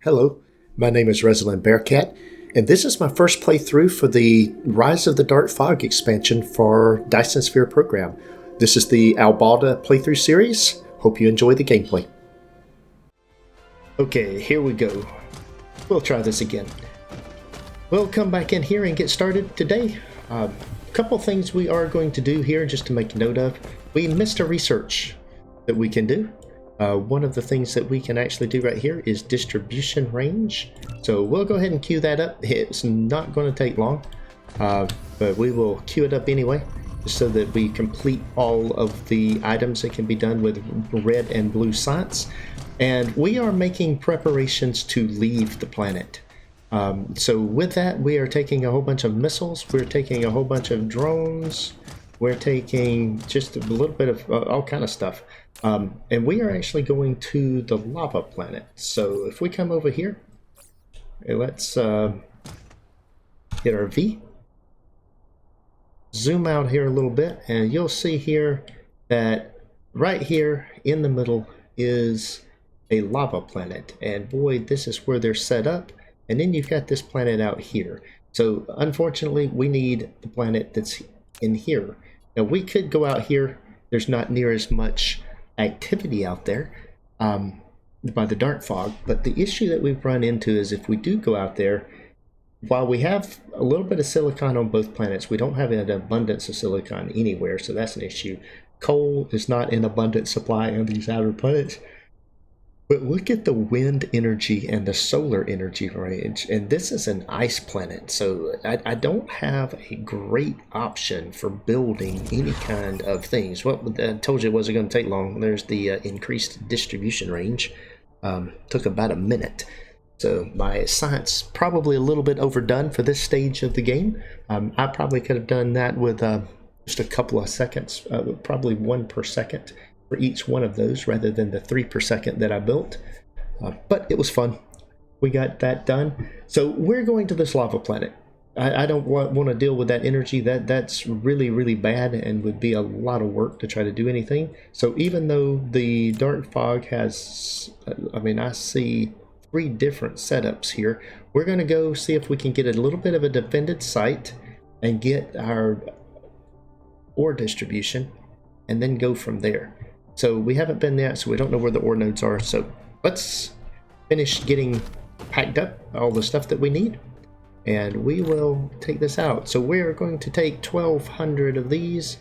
Hello, my name is Resilan Bearcat, and this is my first playthrough for the Rise of the Darkfog expansion for Dyson Sphere Program. This is the Albalda playthrough series. Hope you enjoy the gameplay. Okay, here we go. We'll try this again. We'll come back in here and get started today. A couple things we are going to do here just to make note of. We missed a research that we can do. One of the things that we can actually do right here is distribution range. So we'll go ahead and queue that up. It's not going to take long, but we will queue it up anyway, just so that we complete all of the items that can be done with red and blue science. And we are making preparations to leave the planet. So with that, we are taking a whole bunch of missiles. We're taking a whole bunch of drones. We're taking just a little bit of all kind of stuff. And we are actually going to the lava planet. So if we come over here, let's hit our V, zoom out here a little bit, and you'll see here that right here in the middle is a lava planet. And boy, this is where they're set up. And then you've got this planet out here. So unfortunately, we need the planet that's in here. Now we could go out here. There's not near as much activity out there by the Darkfog, but the issue that we've run into is if we do go out there, while we have a little bit of silicon on both planets, we don't have an abundance of silicon anywhere, so that's an issue. Coal is not in abundant supply on these outer planets. But look at the wind energy and the solar energy range, and this is an ice planet, so I don't have a great option for building any kind of things. Well, I told you it wasn't going to take long. There's the increased distribution range. Took about a minute. So my science probably a little bit overdone for this stage of the game. I probably could have done that with just a couple of seconds, probably 1 per second. For each one of those rather than the 3 per second that I built. But it was fun. We got that done. So we're going to this lava planet. I don't want to deal with that energy. That's really, really bad and would be a lot of work to try to do anything. So even though the Darkfog has, I see 3 different setups here. We're going to go see if we can get a little bit of a defended site and get our ore distribution and then go from there. So we haven't been there, so we don't know where the ore nodes are. So let's finish getting packed up all the stuff that we need, and we will take this out. So we're going to take 1,200 of these.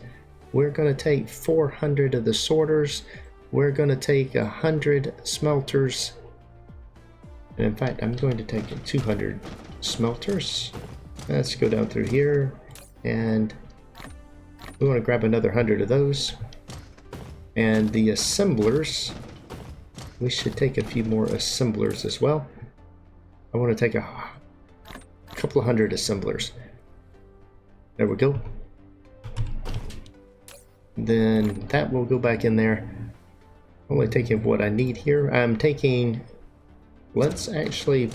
We're going to take 400 of the sorters. We're going to take 100 smelters. And in fact, I'm going to take 200 smelters. Let's go down through here, and we want to grab another 100 of those. And the assemblers, we should take a few more assemblers as well. I want to take a couple of 100 assemblers. There we go. Then that will go back in there. Only taking what I need here. I'm taking, let's actually,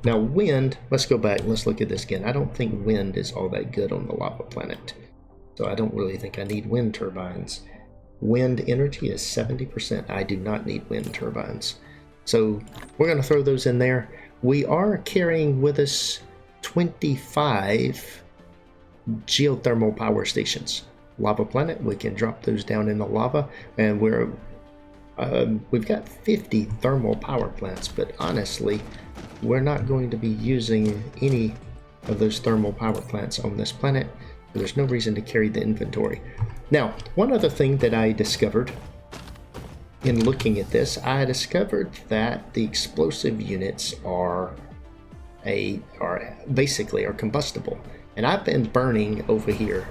now wind, let's go back, let's look at this again. I don't think wind is all that good on the lava planet. So I don't really think I need wind turbines. Wind energy is 70%. I do not need wind turbines. So we're going to throw those in there. We are carrying with us 25 geothermal power stations. Lava planet, we can drop those down in the lava. And we've got 50 thermal power plants, but honestly, we're not going to be using any of those thermal power plants on this planet. There's no reason to carry the inventory. Now, one other thing that I discovered in looking at this, I discovered that the explosive units are basically combustible. And I've been burning over here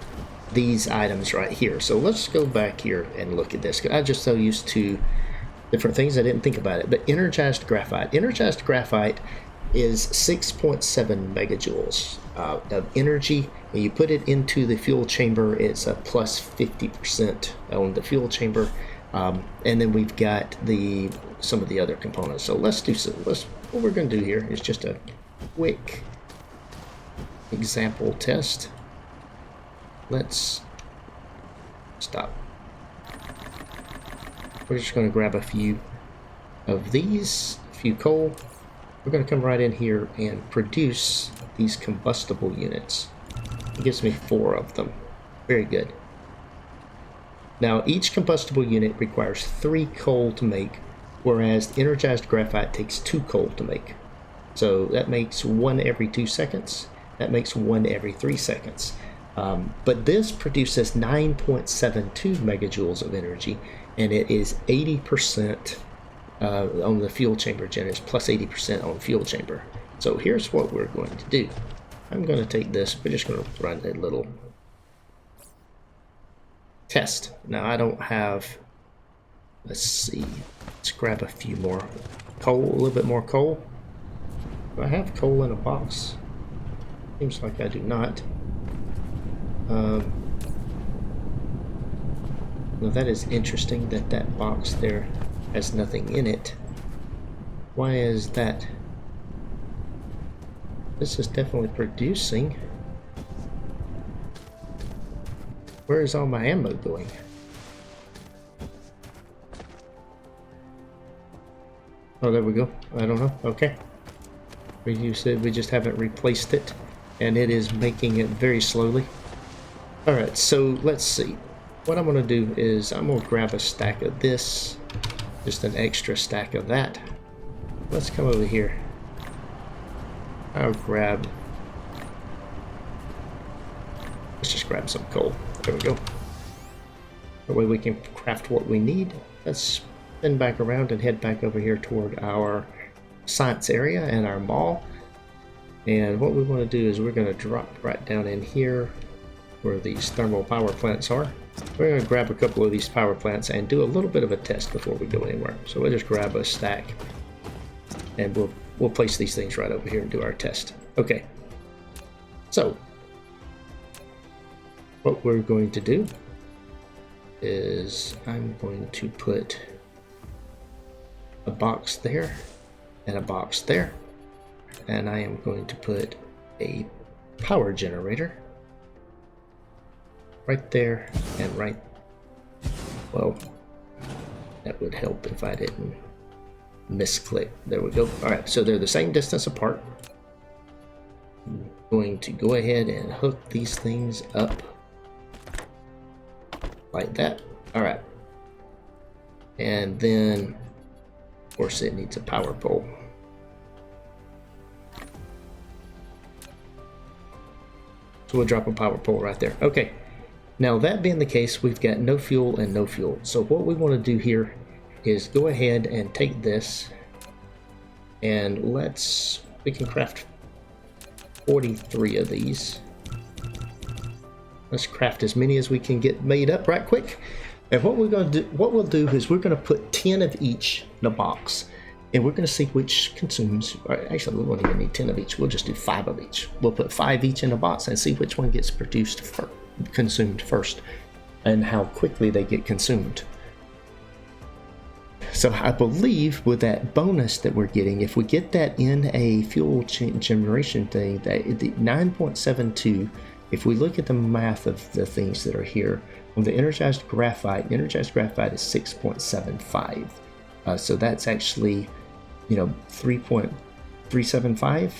these items right here. So let's go back here and look at this. I'm just so used to different things, I didn't think about it. But energized graphite. Energized graphite is 6.7 megajoules of energy, and you put it into the fuel chamber. It's a plus 50% on the fuel chamber, and then we've got some of the other components. So let's do some. What we're going to do here is just a quick example test. Let's stop. We're just going to grab a few of these, a few coal. we're going to come right in here and produce these combustible units. It gives me 4 of them. Very good. Now, each combustible unit requires 3 coal to make, whereas the energized graphite takes 2 coal to make. So that makes 1 every 2 seconds. That makes 1 every 3 seconds. But this produces 9.72 megajoules of energy, and it is 80% on the fuel chamber generates, plus 80% on fuel chamber. So here's what we're going to do. I'm going to take this, we're just going to run a little test. Now I don't have, let's see, let's grab a few more coal, a little bit more coal. Do I have coal in a box? Seems like I do not. Well, that is interesting that that box there has nothing in it. Why is that? This is definitely producing. Where is all my ammo going? Oh, there we go. I don't know. Okay. You said we just haven't replaced it, and it is making it very slowly. Alright, so let's see. What I'm going to do is I'm going to grab a stack of this, just an extra stack of that. Let's come over here. I'll grab, let's just grab some coal. There we go. That way we can craft what we need. Let's spin back around and head back over here toward our science area and our mall. And what we want to do is we're going to drop right down in here where these thermal power plants are. We're going to grab a couple of these power plants and do a little bit of a test before we go anywhere. So we'll just grab a stack and we'll place these things right over here and do our test. Okay. So what we're going to do is I'm going to put a box there and a box there, and I am going to put a power generator right there and right, well, that would help if I didn't misclick. There we go. Alright, so they're the same distance apart. I'm going to go ahead and hook these things up like that. Alright, and then of course it needs a power pole. So we'll drop a power pole right there. Okay. Now that being the case, we've got no fuel and no fuel. So what we want to do here is go ahead and take this and we can craft 43 of these. Let's craft as many as we can get made up right quick. And what we'll do is we're going to put 10 of each in a box. And we're going to see which consumes, actually we won't even need 10 of each, we'll just do 5 of each. We'll put 5 each in a box and see which one gets consumed first, and how quickly they get consumed. So I believe with that bonus that we're getting, if we get that in a fuel generation thing, that the 9.72, if we look at the math of the things that are here, on the energized graphite is 6.75. So that's actually, 3.375.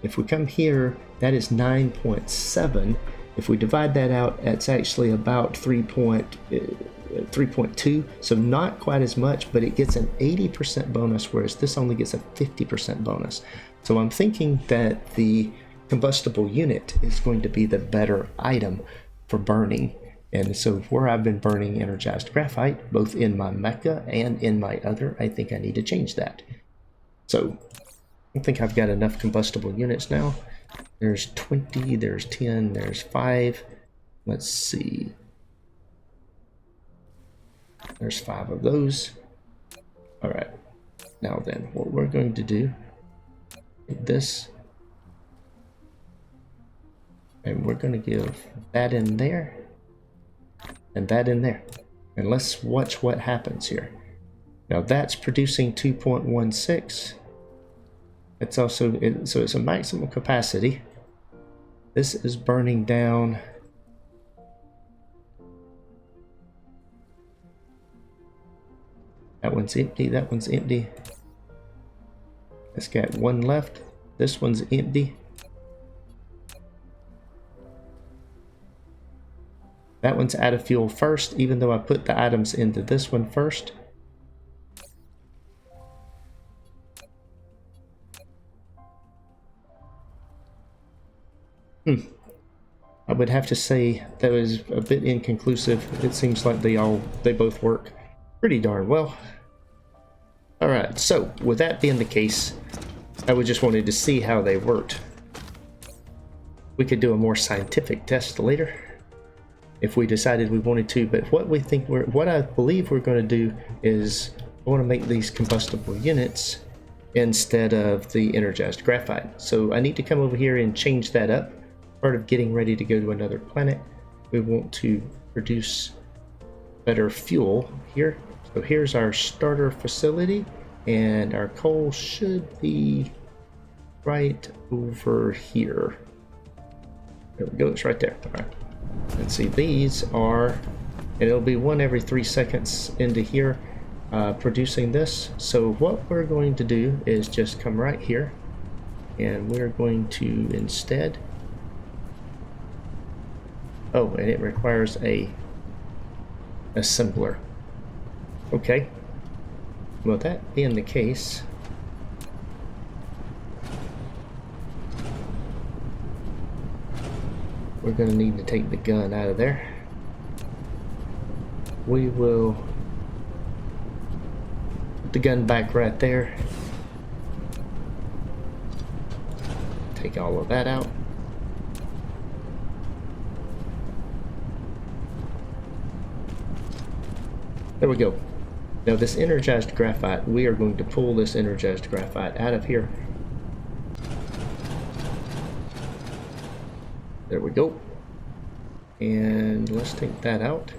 If we come here, that is 9.7. If we divide that out, that's actually about 3.2. So not quite as much, but it gets an 80% bonus, whereas this only gets a 50% bonus. So I'm thinking that the combustible unit is going to be the better item for burning. And so where I've been burning energized graphite, both in my mecha and in my other, I think I need to change that. So I think I've got enough combustible units now. There's 20, there's 10, there's 5. Let's see. There's 5 of those. All right. Now then, what we're going to do is this. And we're going to give that in there. And that in there. And let's watch what happens here. Now that's producing 2.16. It's also, so it's a maximum capacity. This is burning down. That one's empty, that one's empty. It's got one left. This one's empty. That one's out of fuel first, even though I put the items into this one first. I would have to say that was a bit inconclusive. It seems like they both work pretty darn well. Alright, so with that being the case, I would just wanted to see how they worked. We could do a more scientific test later if we decided we wanted to, but what I believe we're going to do is I want to make these combustible units instead of the energized graphite. So I need to come over here and change that up. Part of getting ready to go to another planet, we want to produce better fuel here. So here's our starter facility, and our coal should be right over here. There we go, it's right there. All right. Let's see, these are, and it'll be one every 3 seconds into here producing this. So what we're going to do is just come right here, and we're going to instead, oh, and it requires a assembler. Okay, well, that being the case, we're going to need to take the gun out of there. We will put the gun back right there. Take all of that out. There we go. Now this energized graphite, we are going to pull this energized graphite out of here. There we go. And let's take that out.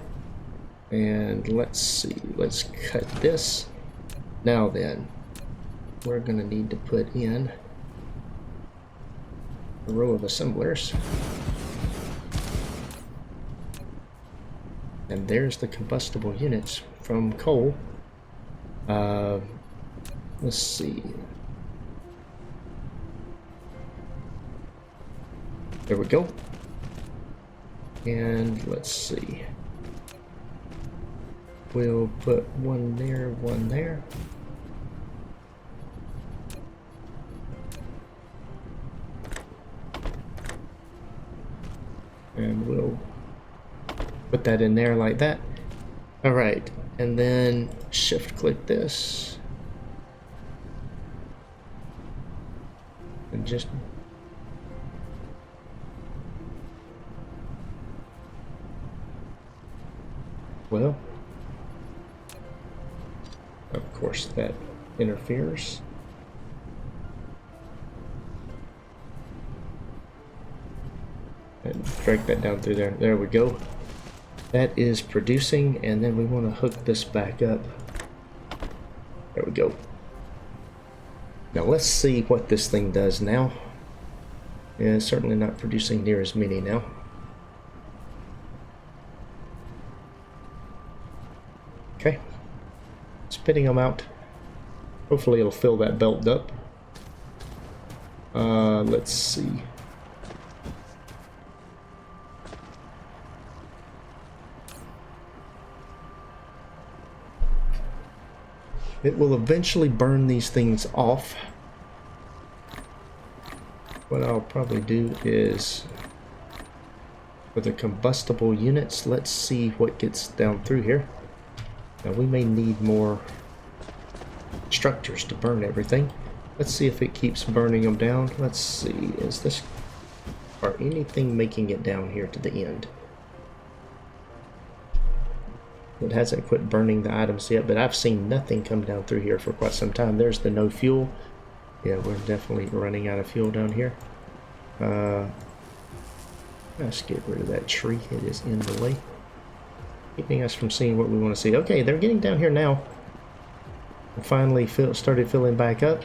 And let's see, let's cut this. Now then, we're going to need to put in a row of assemblers. And there's the combustible units from coal. Let's see. There we go. And let's see. We'll put one there, one there. And we'll put that in there like that. All right, and then shift click this. And just well, of course that interferes. And drag that down through there. There we go. That is producing, and then we want to hook this back up. There we go. Now let's see what this thing does now. Yeah, it's certainly not producing near as many now. Okay. Spitting them out. Hopefully it'll fill that belt up. Let's see. It will eventually burn these things off. What I'll probably do is, for the combustible units, let's see what gets down through here. Now we may need more structures to burn everything. Let's see if it keeps burning them down. Let's see, is this, or anything making it down here to the end? It hasn't quit burning the items yet, but I've seen nothing come down through here for quite some time. There's the no fuel. Yeah, we're definitely running out of fuel down here. Let's get rid of that tree. It is in the way, keeping us from seeing what we want to see. Okay, they're getting down here now. We finally started filling back up.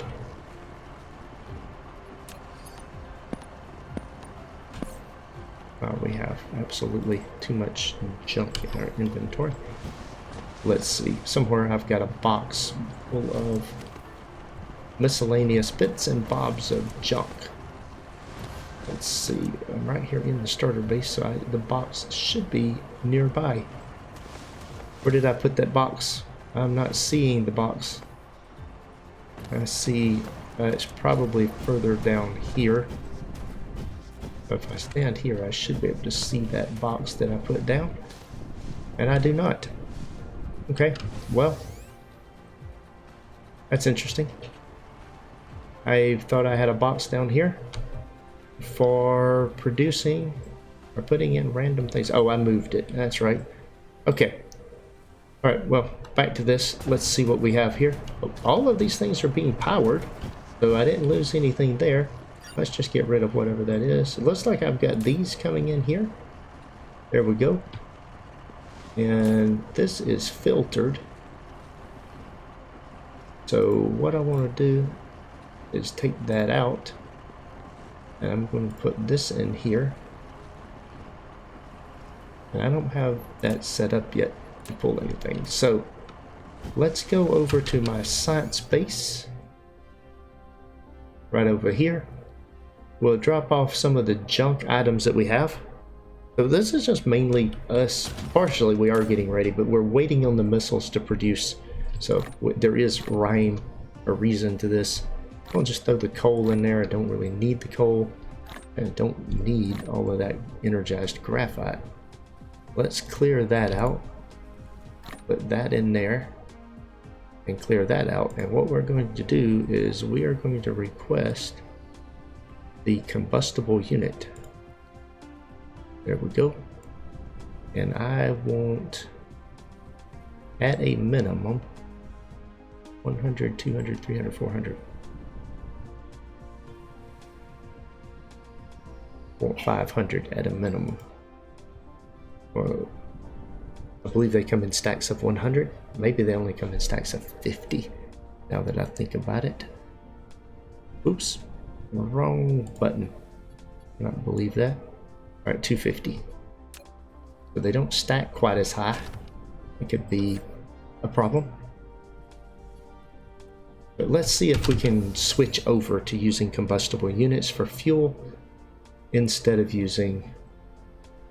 We have absolutely too much junk in our inventory. Let's see. Somewhere I've got a box full of miscellaneous bits and bobs of junk. Let's see, I'm right here in the starter base, so the box should be nearby. Where did I put that box? I'm not seeing the box. I see it's probably further down here. But if I stand here, I should be able to see that box that I put down. And I do not. Okay, well, that's interesting. I thought I had a box down here for producing or putting in random things. Oh, I moved it. That's right. Okay. All right, well, back to this. Let's see what we have here. Oh, all of these things are being powered, so I didn't lose anything there. Let's just get rid of whatever that is. It looks like I've got these coming in here. There we go. And this is filtered. So what I want to do is take that out. And I'm going to put this in here. And I don't have that set up yet to pull anything. So let's go over to my science base. Right over here. We'll drop off some of the junk items that we have. So this is just mainly us. Partially we are getting ready, but we're waiting on the missiles to produce. So there is rhyme or reason to this. I'll just throw the coal in there. I don't really need the coal. And I don't need all of that energized graphite. Let's clear that out. Put that in there. And clear that out. And what we're going to do is we are going to request the combustible unit. There we go. And I want, at a minimum, 100, 200, 300, 400. Or 500 at a minimum. Well, I believe they come in stacks of 100. Maybe they only come in stacks of 50. Now that I think about it. Oops. Wrong button. I don't believe that. Alright, 250. So they don't stack quite as high. It could be a problem. But let's see if we can switch over to using combustible units for fuel instead of using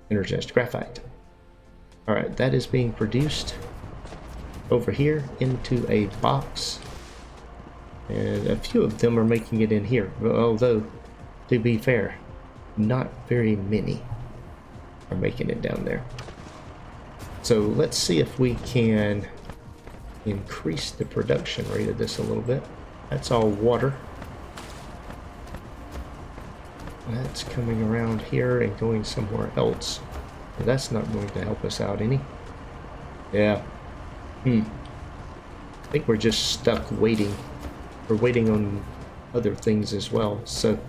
energized graphite. Alright, that is being produced over here into a box. And a few of them are making it in here, although, to be fair, not very many are making it down there. So let's see if we can increase the production rate of this a little bit. That's all water. That's coming around here and going somewhere else. That's not going to help us out any. Yeah. I think we're just stuck waiting. We're waiting on other things as well, so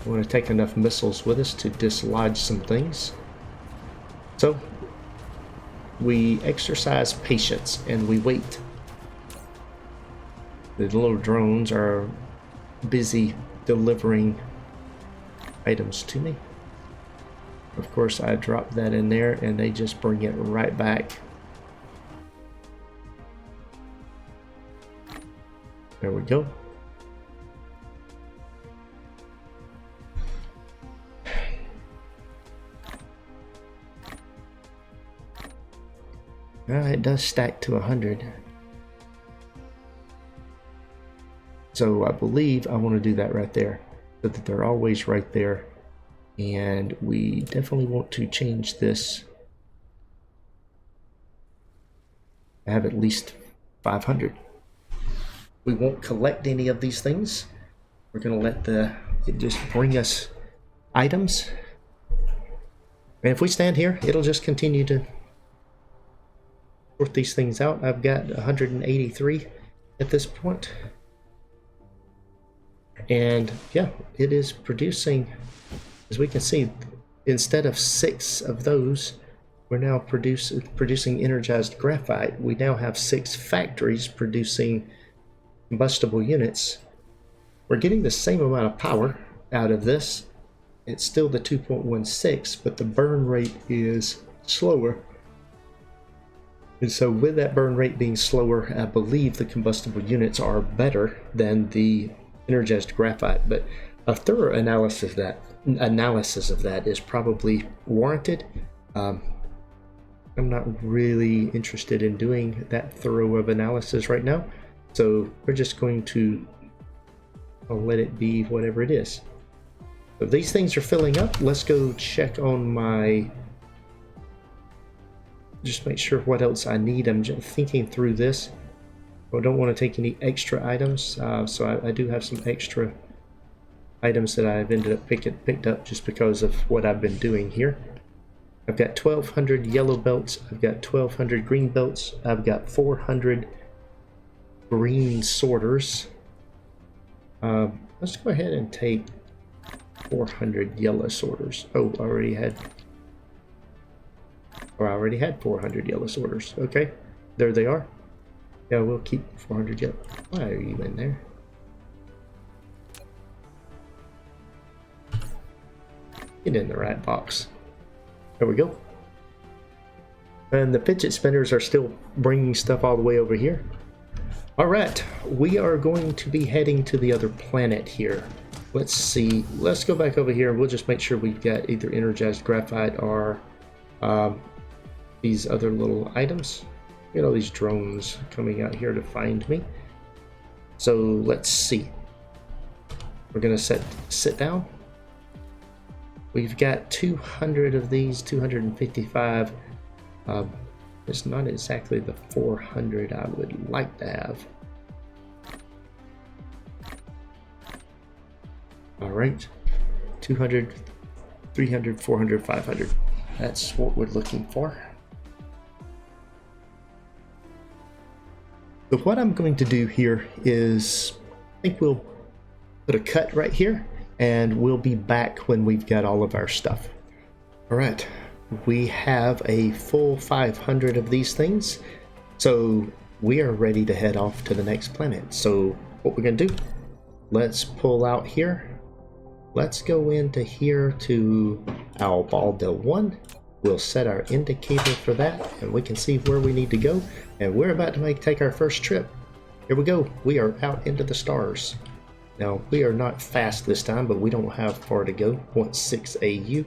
we want to take enough missiles with us to dislodge some things. So we exercise patience and we wait. The little drones are busy delivering items to me. Of course, I drop that in there and they just bring it right back. There we go. It does stack to 100. So I believe I want to do that right there, so that they're always right there. And we definitely want to change this. I have at least 500. We won't collect any of these things. We're going to let it just bring us items. And if we stand here, it'll just continue to sort these things out. I've got 183 at this point. And yeah, it is producing, as we can see, instead of 6 of those, we're now producing energized graphite. We now have 6 factories producing combustible units. We're getting the same amount of power out of this. It's still the 2.16, but the burn rate is slower. And so with that burn rate being slower, I believe the combustible units are better than the energized graphite, but a thorough analysis of that is probably warranted. I'm not really interested in doing that thorough of analysis right now, so we're just going to let it be whatever it is. So these things are filling up. Let's go check on my... just make sure what else I need. I'm just thinking through this. I don't want to take any extra items, so I do have some extra items that I've ended up picked up just because of what I've been doing here. I've got 1,200 yellow belts. I've got 1,200 green belts. I've got 400 green sorters. Let's go ahead and take 400 yellow sorters. Oh, I already had 400 yellow sorters. Okay, there they are. Yeah, we'll keep 400 yellow. Why are you in there? Get in the right box. There we go. And the fidget spinners are still bringing stuff all the way over here. Alright, we are going to be heading to the other planet here. Let's see. Let's go back over here and we'll just make sure we've got either energized graphite or these other little items. You know, these drones coming out here to find me. So let's see. We're gonna sit down. We've got 200 of these, 255. It's not exactly the 400 I would like to have. All right, 200, 300, 400, 500. That's what we're looking for. So what I'm going to do here is, I think we'll put a cut right here, and we'll be back when we've got all of our stuff. All right, we have a full 500 of these things, so we are ready to head off to the next planet. So what we're gonna do, let's pull out here. Let's go into here to our Baldo 1. We'll set our indicator for that, and we can see where we need to go. And we're about to take our first trip. Here we go. We are out into the stars. Now, we are not fast this time, but we don't have far to go. 0.6 AU.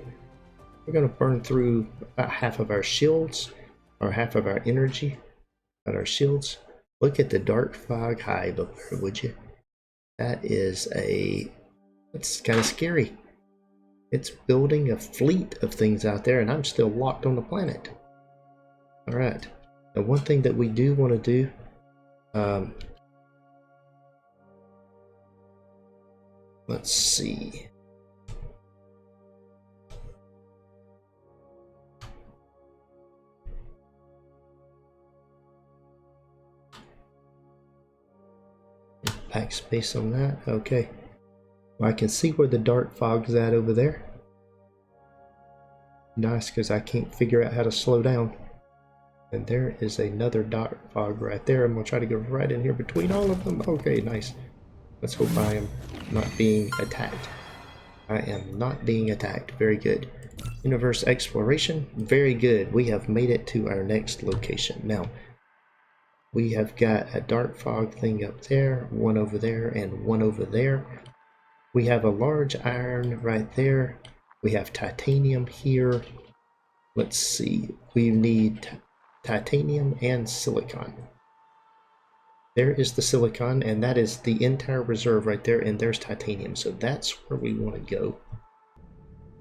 We're going to burn through about half of our shields, or half of our energy on our shields. Look at the Darkfog hive up there, would you? That's kind of scary. It's building a fleet of things out there, and I'm still locked on the planet. All right. Now, one thing that we do want to do, let's see. Pack space on that. Okay. Well, I can see where the Darkfog's at over there. Nice, because I can't figure out how to slow down. And there is another Darkfog right there. I'm going to try to go right in here between all of them. Okay, nice. Let's hope I am not being attacked. I am not being attacked. Very good. Universe exploration. Very good. We have made it to our next location. Now, we have got a Darkfog thing up there, one over there, and one over there. We have a large iron right there. We have titanium here. Let's see. We need titanium and silicon. There is the silicon, and that is the entire reserve right there, and there's titanium. So that's where we want to go.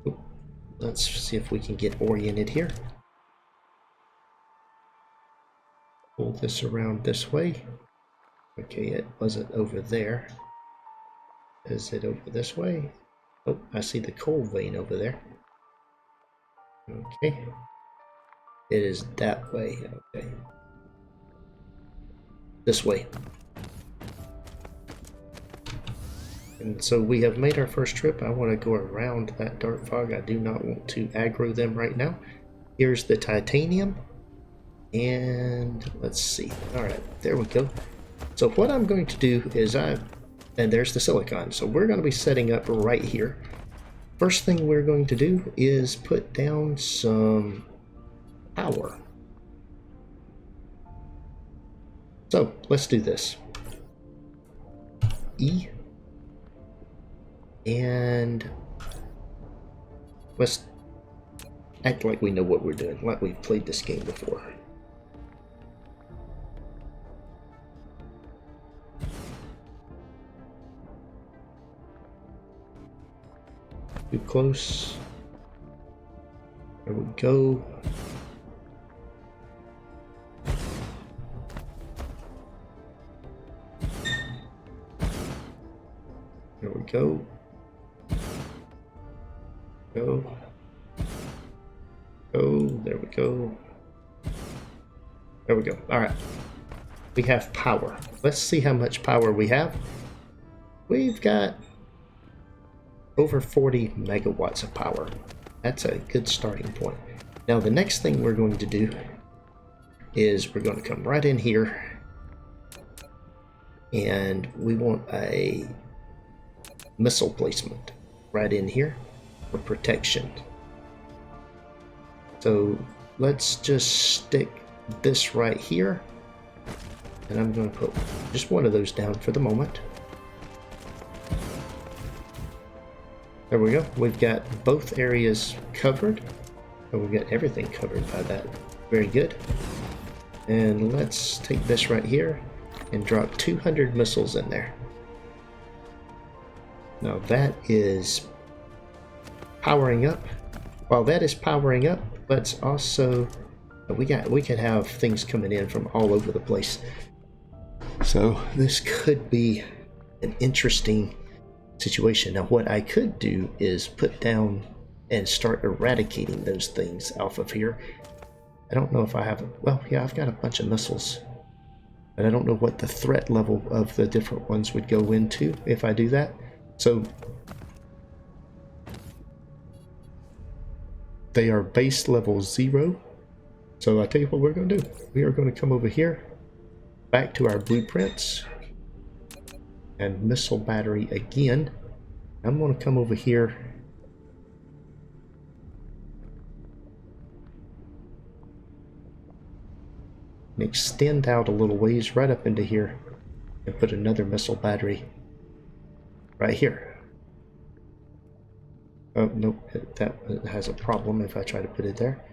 Ooh, let's see if we can get oriented here. Pull this around this way. Okay, it wasn't over there. Is it over this way? Oh, I see the coal vein over there. Okay. It is that way. Okay. This way. And so we have made our first trip. I want to go around that Darkfog. I do not want to aggro them right now. Here's the titanium. And let's see. Alright, there we go. So what I'm going to do is and there's the silicon. So we're going to be setting up right here. First thing we're going to do is put down some power. So let's do this. E. And let's act like we know what we're doing, like we've played this game before. Too close. There we go. There we go. Go. Oh, there we go. There we go. All right. We have power. Let's see how much power we have. We've got over 40 megawatts of power. That's a good starting point. Now the next thing we're going to do is we're going to come right in here and we want a missile placement right in here for protection. So let's just stick this right here, and I'm going to put just one of those down for the moment. There we go. We've got both areas covered. Oh, we've got everything covered by that. Very good. And let's take this right here and drop 200 missiles in there. Now that is powering up. While that is powering up, let's also we could have things coming in from all over the place. So this could be an interesting situation. Now what I could do is put down and start eradicating those things off of here. I don't know if I have, well, yeah, I've got a bunch of missiles, but I don't know what the threat level of the different ones would go into if I do that. So they are base level 0. So I'll tell you what we're going to do. We are going to come over here, back to our blueprints, and missile battery again. I'm going to come over here and extend out a little ways right up into here and put another missile battery right here. Oh, nope, that has a problem if I try to put it there.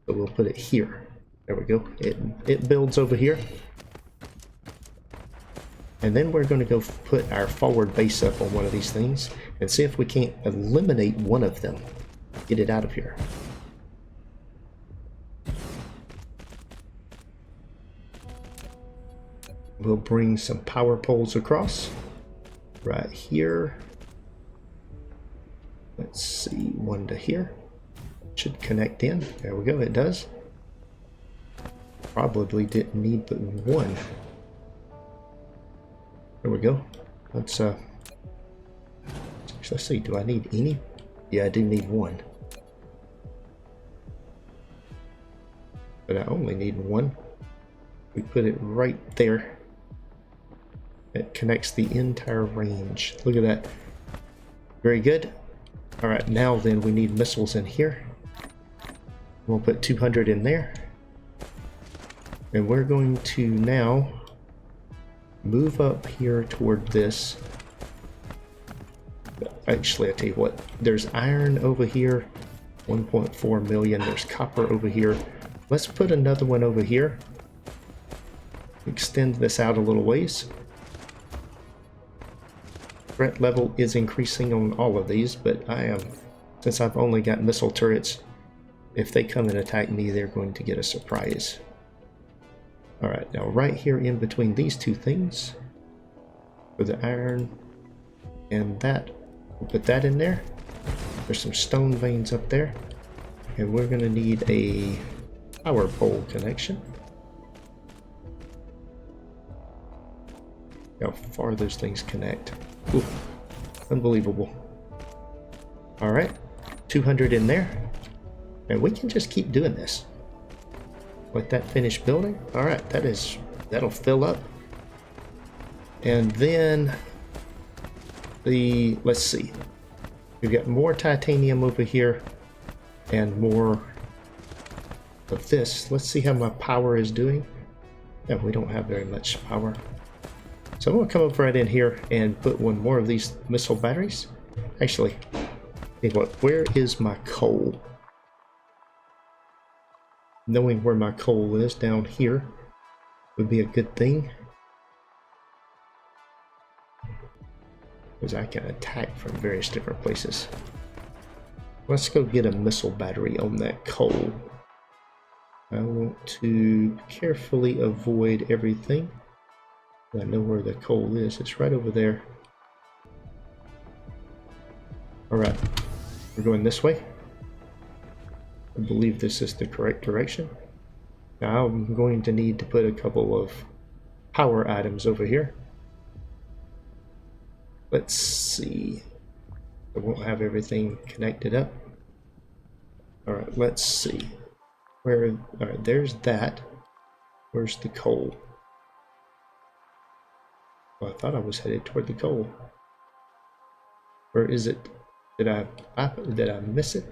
So we'll put it here. There we go. It builds over here. And then we're going to go put our forward base up on one of these things and see if we can't eliminate one of them. Get it out of here. We'll bring some power poles across right here. Let's see, one to here. Should connect in. There we go, it does. Probably didn't need but one. There we go. Let's see, do I need any? Yeah, I do need one. But I only need one. We put it right there. It connects the entire range. Look at that. Very good. Alright, now then we need missiles in here. We'll put 200 in there. And we're going to now move up here toward this. Actually, I tell you what, there's iron over here, 1.4 million. There's copper over here. Let's put another one over here. Extend this out a little ways. Threat level is increasing on all of these, but since I've only got missile turrets, if they come and attack me, they're going to get a surprise. Alright, now right here in between these two things, for the iron and that, we'll put that in there. There's some stone veins up there, and we're going to need a power pole connection. How far those things connect. Ooh, unbelievable. Alright, 200 in there. And we can just keep doing this. Let that finish building. Alright, that'll fill up. And then let's see. We've got more titanium over here and more of this. Let's see how my power is doing. Yeah, we don't have very much power. So I'm going to come up right in here and put one more of these missile batteries. Actually, hey, what? Where is my coal? Knowing where my coal is down here would be a good thing. Because I can attack from various different places. Let's go get a missile battery on that coal. I want to carefully avoid everything. I know where the coal is. It's right over there. Alright, we're going this way. I believe this is the correct direction. Now I'm going to need to put a couple of power items over here. Let's see. I won't have everything connected up. Alright, let's see. Alright, there's that. Where's the coal? Well, I thought I was headed toward the coal. Where is it? Did I miss it?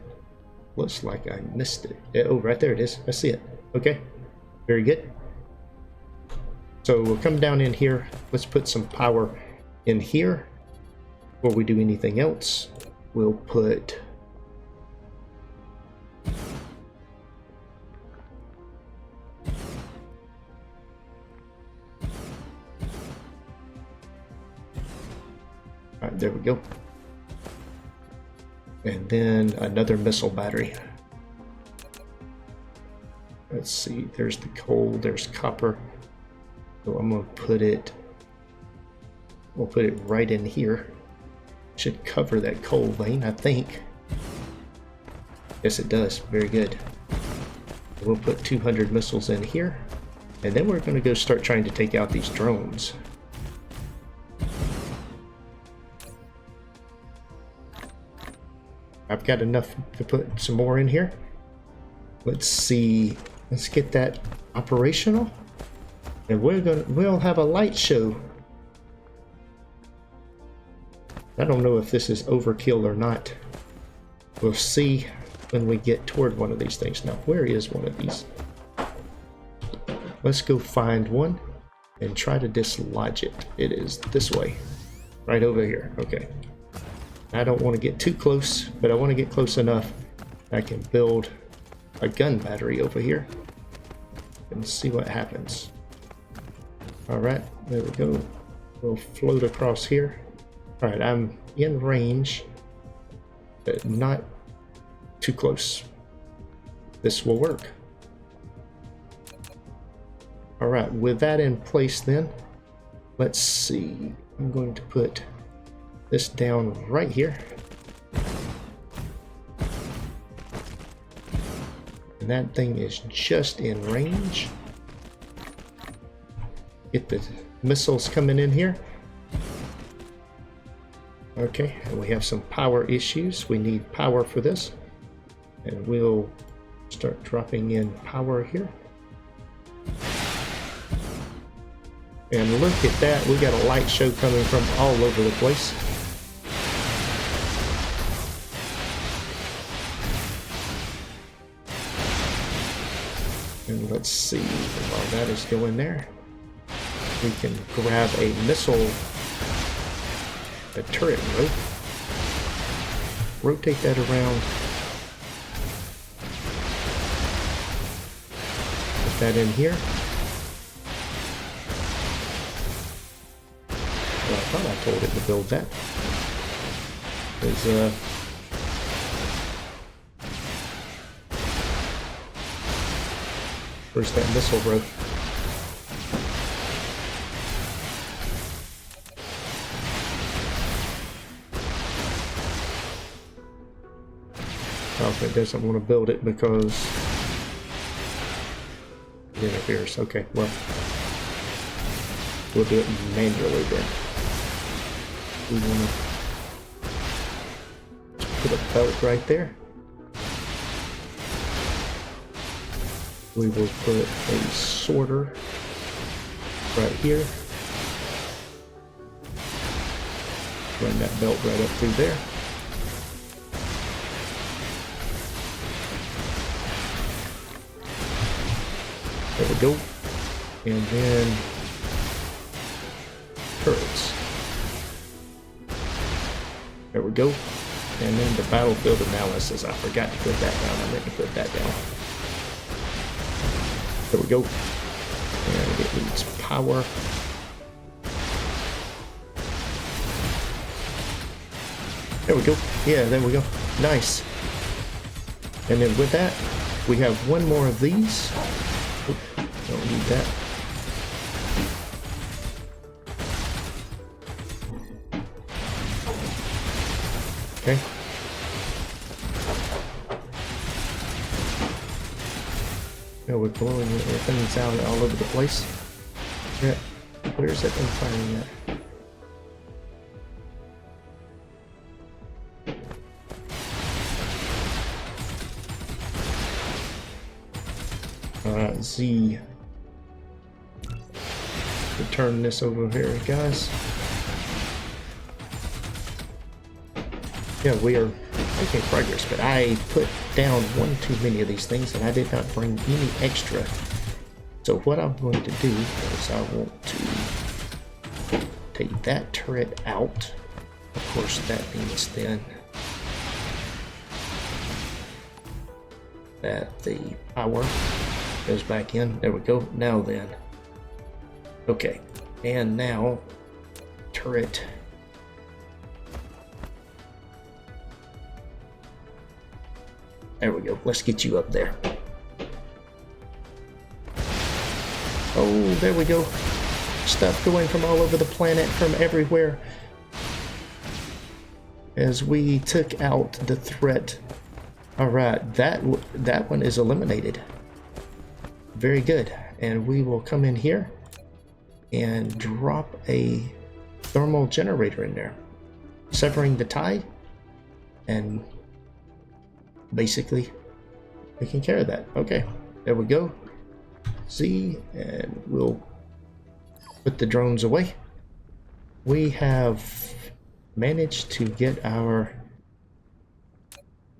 Looks like I missed it. Oh, right there it is. I see it. Okay, very good. So we'll come down in here. Let's put some power in here. Before we do anything else, we'll put Alright, there we go. And then another missile battery. Let's see, there's the coal, there's copper. So I'm gonna put it, we'll put it right in here. Should cover that coal vein, I think. Yes, it does, very good. We'll put 200 missiles in here. And then we're gonna go start trying to take out these drones. I've got enough to put some more in here. Let's see. Let's get that operational. And we'll have a light show. I don't know if this is overkill or not. We'll see when we get toward one of these things. Now, where is one of these? Let's go find one and try to dislodge it. It is this way. Right over here. Okay. I don't want to get too close, but I want to get close enough I can build a gun battery over here and see what happens. Alright, there we go. We'll float across here. Alright, I'm in range, but not too close. This will work. Alright, with that in place then, let's see. I'm going to put this down right here. And that thing is just in range. Get the missiles coming in here. Okay, and we have some power issues. We need power for this. And we'll start dropping in power here. And look at that, we got a light show coming from all over the place. And let's see, while that is going there, we can grab a missile, a turret rotate that around, put that in here. Well, I thought I told it to build that. Because, where's that missile rope? Oh, it doesn't want to build it because it interferes. Okay, well, we'll do it manually then. We want to put a belt right there. We will put a sorter right here. Run that belt right up through there. There we go. And then turrets. There we go. And then the battlefield analysis. I forgot to put that down. I meant to put that down. There we go. And it needs power. There we go. Yeah, there we go. Nice. And then with that, we have one more of these. Oop, don't need that. Okay. Yeah, we're blowing things out all over the place. Yeah. Where's that thing firing at? Z. Turn this over here, guys. Yeah, we are making progress, but I put down one too many of these things and I did not bring any extra. So what I'm going to do is I want to take that turret out. Of course, that means then that the power goes back in. There we go. Now then. Okay. And now turret. There we go. Let's get you up there. Oh, there we go. Stuff going from all over the planet, from everywhere. As we took out the threat. Alright, that one is eliminated. Very good. And we will come in here and drop a thermal generator in there, severing the tie, and basically taking care of that. Okay, there we go. Z, and we'll put the drones away. We have managed to get our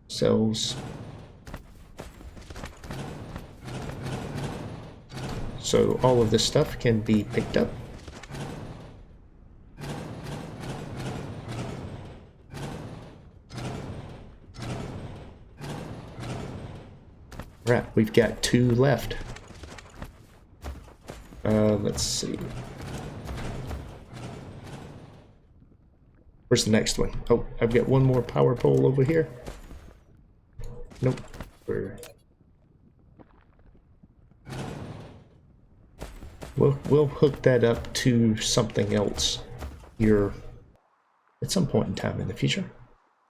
cells so all of this stuff can be picked up. Right, we've got 2 left. Let's see. Where's the next one? Oh, I've got one more power pole over here. Nope. We'll hook that up to something else here at some point in time in the future.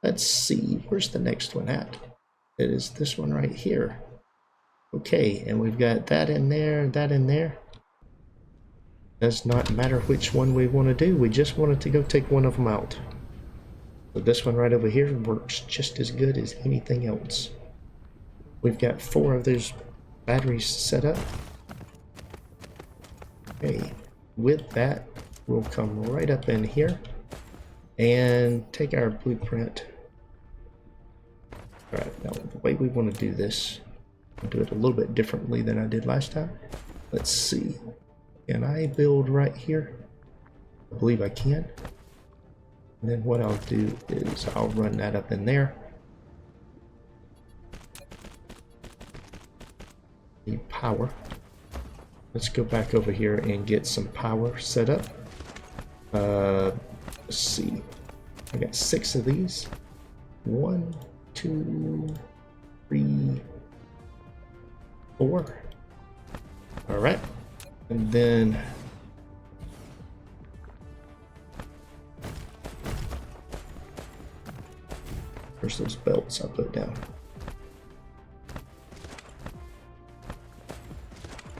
Let's see, where's the next one at? It is this one right here. Okay, and we've got that in there, that in there. Does not matter which one we want to do, we just wanted to go take one of them out. So this one right over here works just as good as anything else. We've got 4 of those batteries set up. Okay, with that, we'll come right up in here and take our blueprint. Alright, now the way we want to do this, I'll do it a little bit differently than I did last time. Let's see. Can I build right here? I believe I can. And then what I'll do is I'll run that up in there. Need power. Let's go back over here and get some power set up. Let's see. I got 6 of these. 1, 2, 3, 4. All right. And then where's those belts I put down?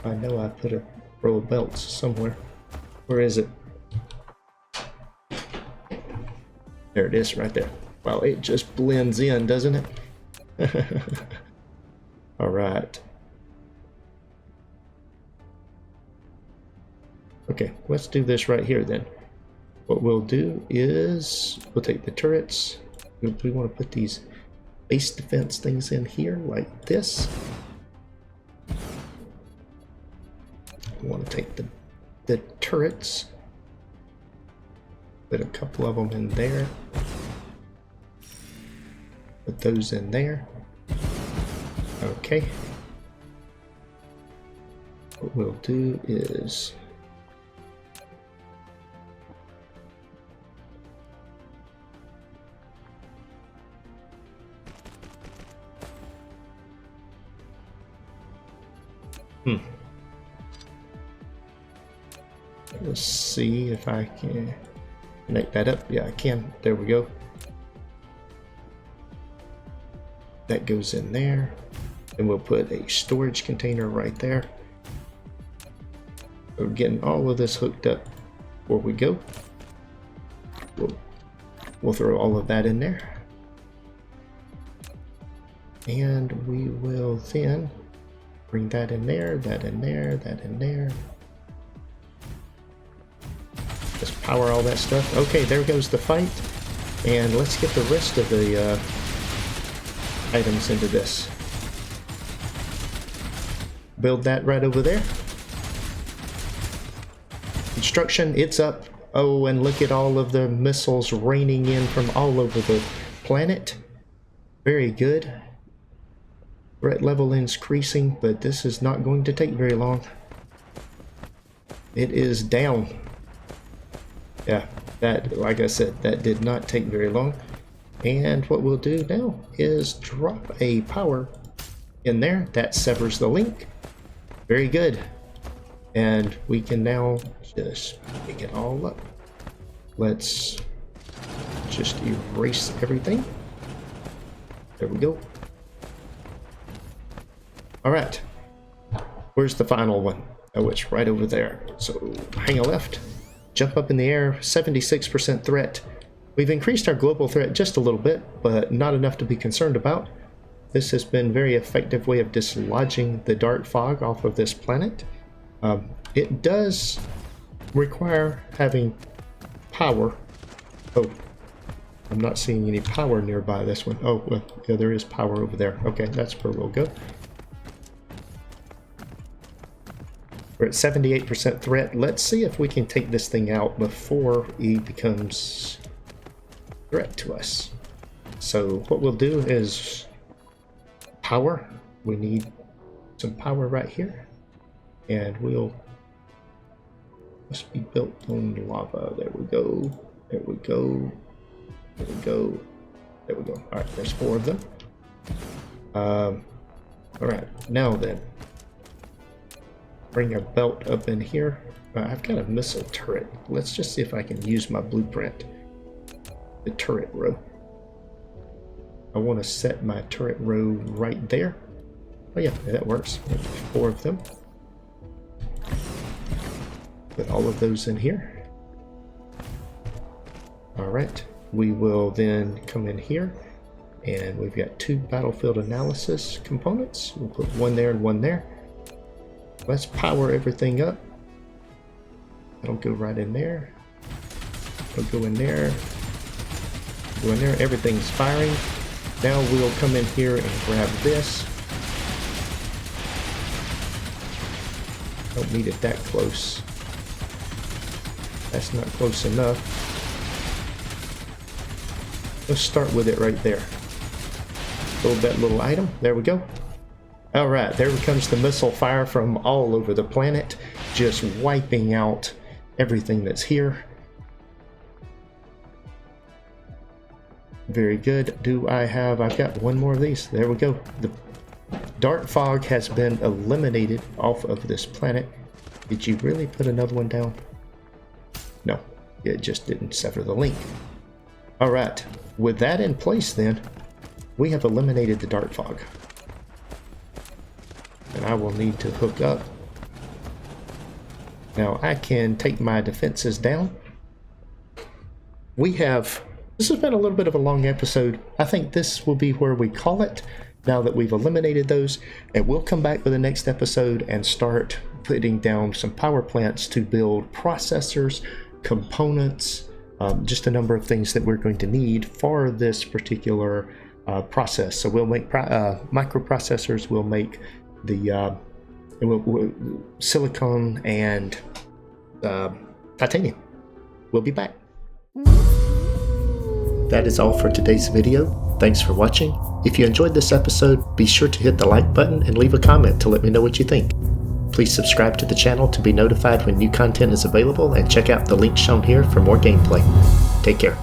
I know I put a row of belts somewhere. Where is it? There it is, right there. Wow, it just blends in, doesn't it? All right. Okay, let's do this right here then. What we'll do is we'll take the turrets. We want to put these base defense things in here like this. I want to take the turrets, put a couple of them in there, put those in there. Okay. What we'll do is let's see if I can connect that up. Yeah, I can. There we go. That goes in there. And we'll put a storage container right there. We're getting all of this hooked up before we go. We'll throw all of that in there. And we will then bring that in there, that in there, that in there. Just power all that stuff. Okay, there goes the fight. And let's get the rest of the items into this. Build that right over there. Construction, it's up. Oh, and look at all of the missiles raining in from all over the planet. Very good. Threat level increasing, but this is not going to take very long. It is down. Yeah, that, like I said, that did not take very long. And what we'll do now is drop a power in there. That severs the link. Very good. And we can now just pick it all up. Let's just erase everything. There we go. All right. Where's the final one? Oh, it's right over there. So hang a left, jump up in the air, 76% threat. We've increased our global threat just a little bit, but not enough to be concerned about. This has been a very effective way of dislodging the Darkfog off of this planet. It does require having power. Oh, I'm not seeing any power nearby this one. Oh, well, yeah, there is power over there. Okay, that's where we'll go. We're at 78% threat. Let's see if we can take this thing out before he becomes a threat to us. So what we'll do is power. We need some power right here. And we'll must be built on lava. There we go. There we go. There we go. There we go. All right, there's 4 of them. All right, now then, bring a belt up in here. I've got a missile turret. Let's just see if I can use my blueprint. The turret row. I want to set my turret row right there. Oh yeah, that works. 4 of them. Put all of those in here. Alright, we will then come in here and we've got 2 battlefield analysis components. We'll put 1 there and 1 there. Let's power everything up. That'll go right in there. It'll go in there. Go in there. Everything's firing. Now we'll come in here and grab this. Don't need it that close. That's not close enough. Let's start with it right there. Build that little item. There we go. Alright, there comes the missile fire from all over the planet, just wiping out everything that's here. Very good. I've got 1 more of these. There we go. The Darkfog has been eliminated off of this planet. Did you really put another one down? No, it just didn't sever the link. Alright, with that in place then, we have eliminated the Darkfog. And I will need to hook up. Now I can take my defenses down. This has been a little bit of a long episode. I think this will be where we call it now that we've eliminated those, and we'll come back for the next episode and start putting down some power plants to build processors, components, just a number of things that we're going to need for this particular process. So we'll make microprocessors, we'll make the silicon and titanium. We'll be back. That is all for today's video. Thanks for watching. If you enjoyed this episode, be sure to hit the like button and leave a comment to let me know what you think. Please subscribe to the channel to be notified when new content is available, and check out the link shown here for more gameplay. Take care.